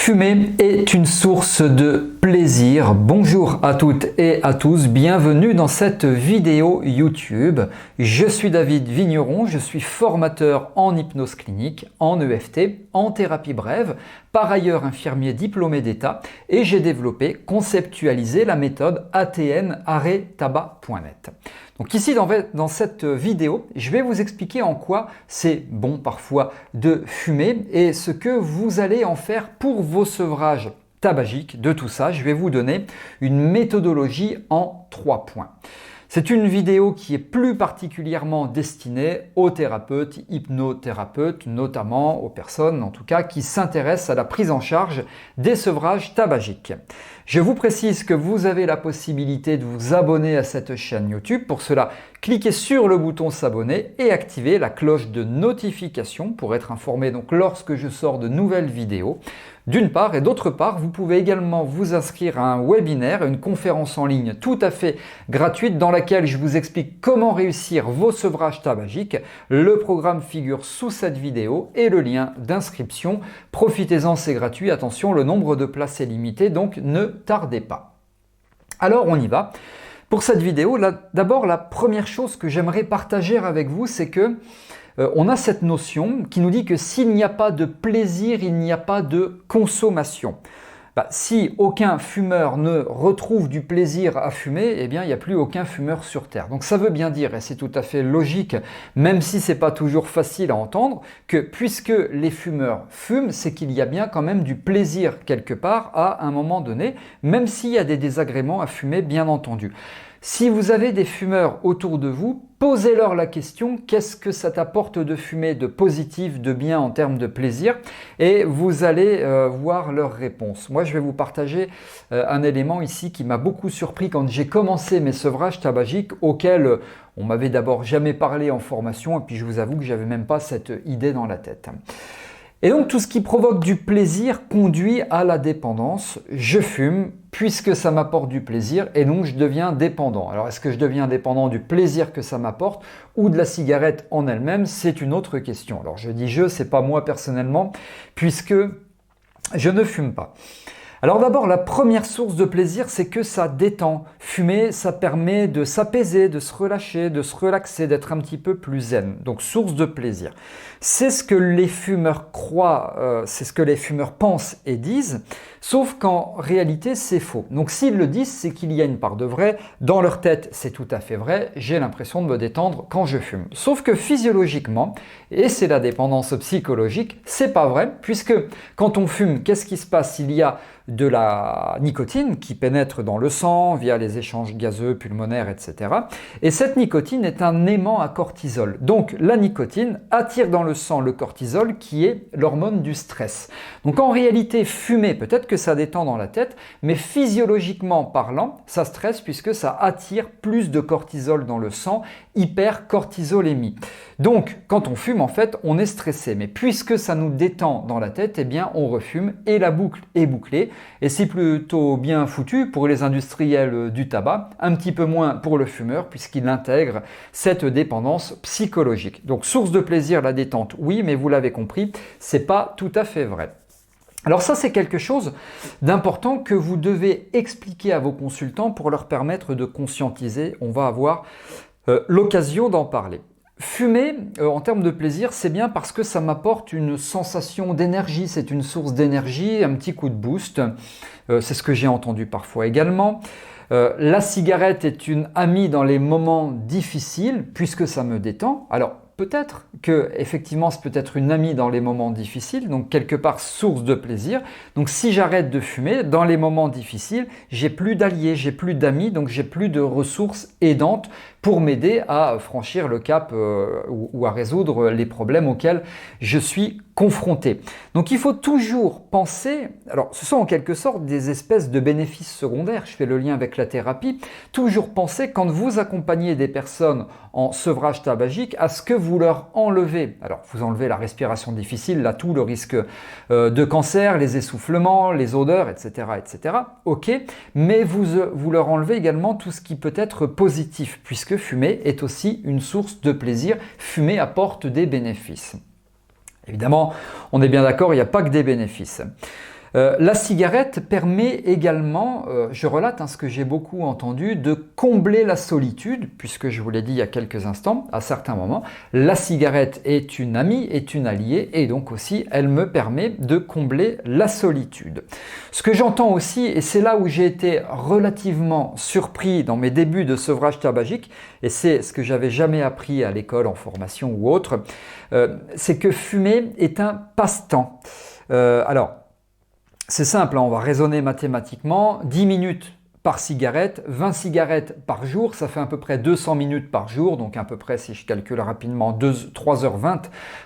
Fumer est une source de plaisir. Bonjour à toutes et à tous, bienvenue dans cette vidéo YouTube. Je suis David Vigneron, je suis formateur en hypnose clinique, en EFT, en thérapie brève, par ailleurs infirmier diplômé d'État et j'ai développé, conceptualisé la méthode ATN-arrêt-tabac.net. Donc ici dans cette vidéo, je vais vous expliquer en quoi c'est bon parfois de fumer et ce que vous allez en faire pour vos sevrages tabagiques. De tout ça, je vais vous donner une méthodologie en 3 points. C'est une vidéo qui est plus particulièrement destinée aux thérapeutes, hypnothérapeutes, notamment aux personnes en tout cas qui s'intéressent à la prise en charge des sevrages tabagiques. Je vous précise que vous avez la possibilité de vous abonner à cette chaîne YouTube. Pour cela, cliquez sur le bouton s'abonner et activez la cloche de notification pour être informé donc lorsque je sors de nouvelles vidéos. D'une part, et d'autre part, vous pouvez également vous inscrire à un webinaire, une conférence en ligne tout à fait gratuite dans laquelle je vous explique comment réussir vos sevrages tabagiques. Le programme figure sous cette vidéo et le lien d'inscription. Profitez-en, c'est gratuit. Attention, le nombre de places est limité, donc ne tardez pas. Alors, on y va. Pour cette vidéo, d'abord, la première chose que j'aimerais partager avec vous, c'est que on a cette notion qui nous dit que s'il n'y a pas de plaisir, il n'y a pas de consommation. Si aucun fumeur ne retrouve du plaisir à fumer, eh bien, il n'y a plus aucun fumeur sur Terre. Donc ça veut bien dire, et c'est tout à fait logique, même si ce n'est pas toujours facile à entendre, que puisque les fumeurs fument, c'est qu'il y a bien quand même du plaisir quelque part à un moment donné, même s'il y a des désagréments à fumer, bien entendu. Si vous avez des fumeurs autour de vous, posez-leur la question, qu'est-ce que ça t'apporte de fumer de positif, de bien en termes de plaisir? Et vous allez voir leur réponse. Moi, je vais vous partager un élément ici qui m'a beaucoup surpris quand j'ai commencé mes sevrages tabagiques auxquels on m'avait d'abord jamais parlé en formation et puis je vous avoue que j'avais même pas cette idée dans la tête. Et donc tout ce qui provoque du plaisir conduit à la dépendance. Je fume puisque ça m'apporte du plaisir et donc je deviens dépendant. Alors est-ce que je deviens dépendant du plaisir que ça m'apporte ou de la cigarette en elle-même? C'est une autre question. Alors je dis c'est pas moi personnellement puisque je ne fume pas. Alors d'abord, la première source de plaisir, c'est que ça détend. Fumer, ça permet de s'apaiser, de se relâcher, de se relaxer, d'être un petit peu plus zen. Donc source de plaisir. C'est ce que les fumeurs croient, c'est ce que les fumeurs pensent et disent, sauf qu'en réalité, c'est faux. Donc s'ils le disent, c'est qu'il y a une part de vrai. Dans leur tête, c'est tout à fait vrai. J'ai l'impression de me détendre quand je fume. Sauf que physiologiquement, et c'est la dépendance psychologique, c'est pas vrai, puisque quand on fume, qu'est-ce qui se passe? Il y a de la nicotine qui pénètre dans le sang via les échanges gazeux, pulmonaires, etc. Et cette nicotine est un aimant à cortisol. Donc la nicotine attire dans le sang le cortisol qui est l'hormone du stress. Donc en réalité, fumer, peut-être que ça détend dans la tête, mais physiologiquement parlant, ça stresse puisque ça attire plus de cortisol dans le sang, hypercortisolémie. Donc quand on fume, en fait, on est stressé. Mais puisque ça nous détend dans la tête, eh bien on refume et la boucle est bouclée. Et c'est plutôt bien foutu pour les industriels du tabac, un petit peu moins pour le fumeur puisqu'il intègre cette dépendance psychologique. Donc source de plaisir, la détente, oui, mais vous l'avez compris, c'est pas tout à fait vrai. Alors ça, c'est quelque chose d'important que vous devez expliquer à vos consultants pour leur permettre de conscientiser. On va avoir l'occasion d'en parler. Fumer, en termes de plaisir, c'est bien parce que ça m'apporte une sensation d'énergie, c'est une source d'énergie, un petit coup de boost. C'est ce que j'ai entendu parfois également. La cigarette est une amie dans les moments difficiles puisque ça me détend. Alors, peut-être que effectivement c'est peut-être une amie dans les moments difficiles, donc quelque part source de plaisir. Donc si j'arrête de fumer, dans les moments difficiles, j'ai plus d'alliés, j'ai plus d'amis, donc j'ai plus de ressources aidantes pour m'aider à franchir le cap ou à résoudre les problèmes auxquels je suis confronté. Donc il faut toujours penser, alors ce sont en quelque sorte des espèces de bénéfices secondaires, je fais le lien avec la thérapie, toujours penser quand vous accompagnez des personnes en sevrage tabagique à ce que vous leur enlevez. Alors vous enlevez la respiration difficile, là tout le risque de cancer, les essoufflements, les odeurs, etc. etc. Ok, mais vous leur enlevez également tout ce qui peut être positif puisque fumer est aussi une source de plaisir, fumer apporte des bénéfices. Évidemment, on est bien d'accord, il n'y a pas que des bénéfices. La cigarette permet également, je relate ce que j'ai beaucoup entendu, de combler la solitude, puisque je vous l'ai dit il y a quelques instants, à certains moments, la cigarette est une amie, est une alliée, et donc aussi elle me permet de combler la solitude. Ce que j'entends aussi, et c'est là où j'ai été relativement surpris dans mes débuts de sevrage tabagique, et c'est ce que j'avais jamais appris à l'école, en formation ou autre, c'est que fumer est un passe-temps. Alors, c'est simple, on va raisonner mathématiquement, 10 minutes par cigarette, 20 cigarettes par jour, ça fait à peu près 200 minutes par jour, donc à peu près, si je calcule rapidement, 3h20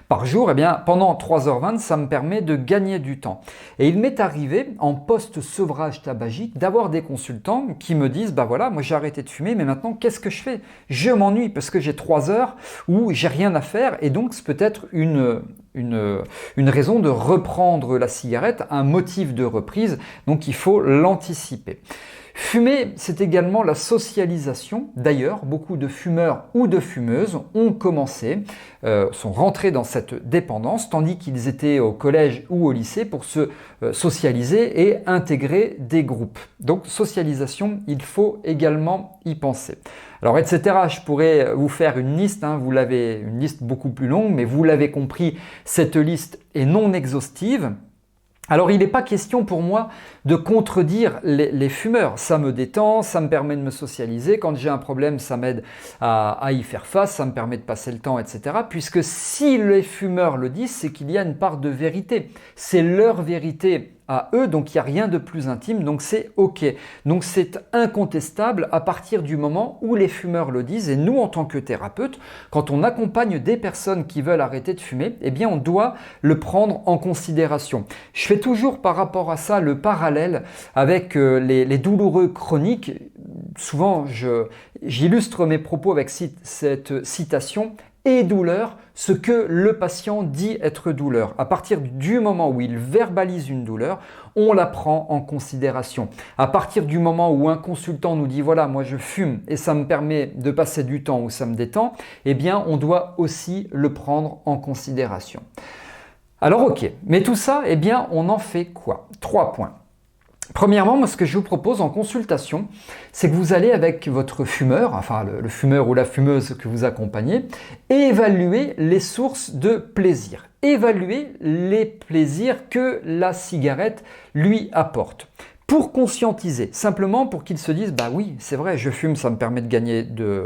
par jour, et bien pendant 3h20, ça me permet de gagner du temps. Et il m'est arrivé, en post-sevrage tabagique, d'avoir des consultants qui me disent, bah voilà, moi j'ai arrêté de fumer, mais maintenant qu'est-ce que je fais? Je m'ennuie parce que j'ai 3 heures où j'ai rien à faire, et donc c'est peut-être une raison de reprendre la cigarette, un motif de reprise, donc il faut l'anticiper. Fumer, c'est également la socialisation. D'ailleurs, beaucoup de fumeurs ou de fumeuses ont commencé, sont rentrés dans cette dépendance, tandis qu'ils étaient au collège ou au lycée pour se socialiser et intégrer des groupes. Donc, socialisation, il faut également y penser. Alors, etc., je pourrais vous faire une liste, vous l'avez, une liste beaucoup plus longue, mais vous l'avez compris, cette liste est non exhaustive. Alors, il n'est pas question pour moi de contredire les fumeurs. Ça me détend, ça me permet de me socialiser. Quand j'ai un problème, ça m'aide à y faire face, ça me permet de passer le temps, etc. Puisque si les fumeurs le disent, c'est qu'il y a une part de vérité. C'est leur vérité à eux, donc il n'y a rien de plus intime, donc c'est OK. Donc c'est incontestable à partir du moment où les fumeurs le disent, et nous en tant que thérapeutes, quand on accompagne des personnes qui veulent arrêter de fumer, eh bien on doit le prendre en considération. Je fais toujours par rapport à ça le parallèle avec les douloureux chroniques. Souvent, j'illustre mes propos avec cette citation « et douleur, ce que le patient dit être douleur ». À partir du moment où il verbalise une douleur, on la prend en considération. À partir du moment où un consultant nous dit « voilà, moi je fume et ça me permet de passer du temps ou ça me détend », eh bien on doit aussi le prendre en considération. Alors ok, mais tout ça, eh bien on en fait quoi? 3 points. Premièrement, moi, ce que je vous propose en consultation, c'est que vous allez avec votre fumeur, enfin le fumeur ou la fumeuse que vous accompagnez, évaluer les sources de plaisir. Évaluer les plaisirs que la cigarette lui apporte. Pour conscientiser, simplement pour qu'ils se disent « bah oui, c'est vrai, je fume, ça me permet de gagner de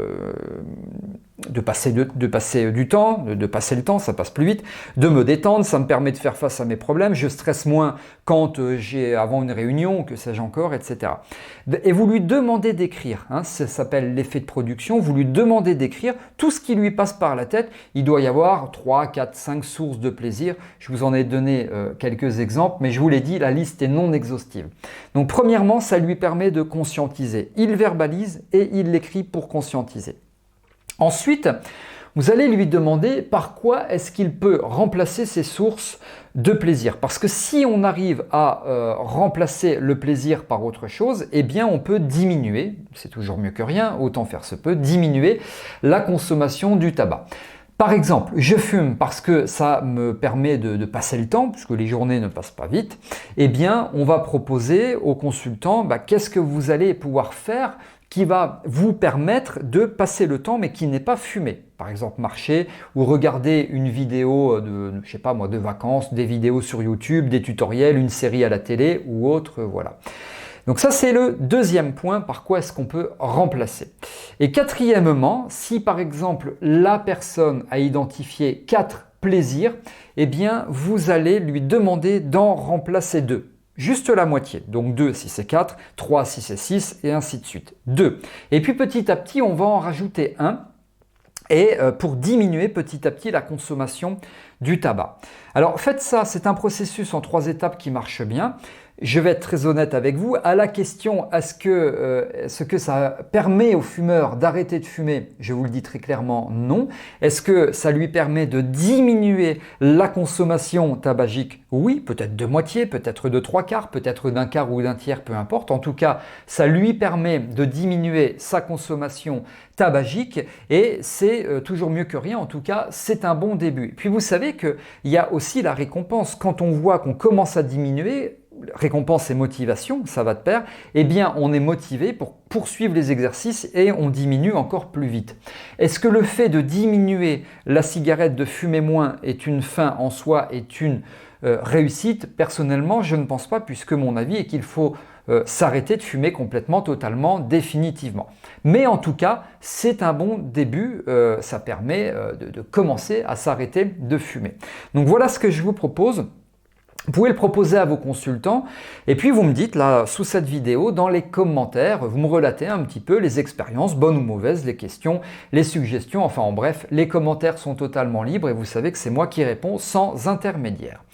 passer du temps, de passer le temps, ça passe plus vite, de me détendre, ça me permet de faire face à mes problèmes, je stresse moins quand j'ai avant une réunion, que sais-je encore, etc. » Et vous lui demandez d'écrire, ça s'appelle l'effet de production, vous lui demandez d'écrire tout ce qui lui passe par la tête. Il doit y avoir 3, 4, 5 sources de plaisir. Je vous en ai donné quelques exemples, mais je vous l'ai dit, la liste est non exhaustive. Donc premièrement, ça lui permet de conscientiser. Il verbalise et il l'écrit pour conscientiser. Ensuite, vous allez lui demander par quoi est-ce qu'il peut remplacer ses sources de plaisir. Parce que si on arrive à remplacer le plaisir par autre chose, eh bien on peut diminuer, c'est toujours mieux que rien, autant faire se peut, diminuer la consommation du tabac. Par exemple, je fume parce que ça me permet de passer le temps, puisque les journées ne passent pas vite. Eh bien, on va proposer au consultant qu'est-ce que vous allez pouvoir faire qui va vous permettre de passer le temps mais qui n'est pas fumé. Par exemple, marcher ou regarder une vidéo je sais pas moi, de vacances, des vidéos sur YouTube, des tutoriels, une série à la télé ou autre, voilà. Donc ça, c'est le deuxième point, par quoi est-ce qu'on peut remplacer. Et quatrièmement, si par exemple la personne a identifié 4 plaisirs, eh bien vous allez lui demander d'en remplacer 2. Juste la moitié, donc 2 si c'est 4, 3 si c'est 6 et ainsi de suite. 2. Et puis petit à petit, on va en rajouter 1 et pour diminuer petit à petit la consommation du tabac. Alors faites ça, c'est un processus en 3 étapes qui marche bien. Je vais être très honnête avec vous. À la question, est-ce que ça permet aux fumeurs d'arrêter de fumer? Je vous le dis très clairement, non. Est-ce que ça lui permet de diminuer la consommation tabagique? Oui, peut-être de moitié, peut-être de 3/4, peut-être d'un quart ou d'un tiers, peu importe. En tout cas, ça lui permet de diminuer sa consommation tabagique et c'est toujours mieux que rien. En tout cas, c'est un bon début. Puis vous savez qu'il y a aussi la récompense. Quand on voit qu'on commence à diminuer, récompense et motivation, ça va de pair, eh bien on est motivé pour poursuivre les exercices et on diminue encore plus vite. Est-ce que le fait de diminuer la cigarette, de fumer moins est une fin en soi, est une réussite? Personnellement, je ne pense pas, puisque mon avis est qu'il faut s'arrêter de fumer complètement, totalement, définitivement. Mais en tout cas, c'est un bon début, ça permet de commencer à s'arrêter de fumer. Donc voilà ce que je vous propose. Vous pouvez le proposer à vos consultants et puis vous me dites là sous cette vidéo dans les commentaires, vous me relatez un petit peu les expériences, bonnes ou mauvaises, les questions, les suggestions, enfin en bref, les commentaires sont totalement libres et vous savez que c'est moi qui réponds sans intermédiaire.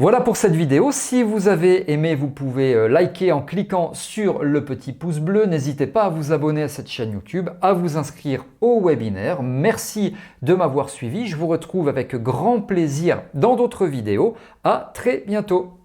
Voilà pour cette vidéo. Si vous avez aimé, vous pouvez liker en cliquant sur le petit pouce bleu. N'hésitez pas à vous abonner à cette chaîne YouTube, à vous inscrire au webinaire. Merci de m'avoir suivi. Je vous retrouve avec grand plaisir dans d'autres vidéos. À très bientôt.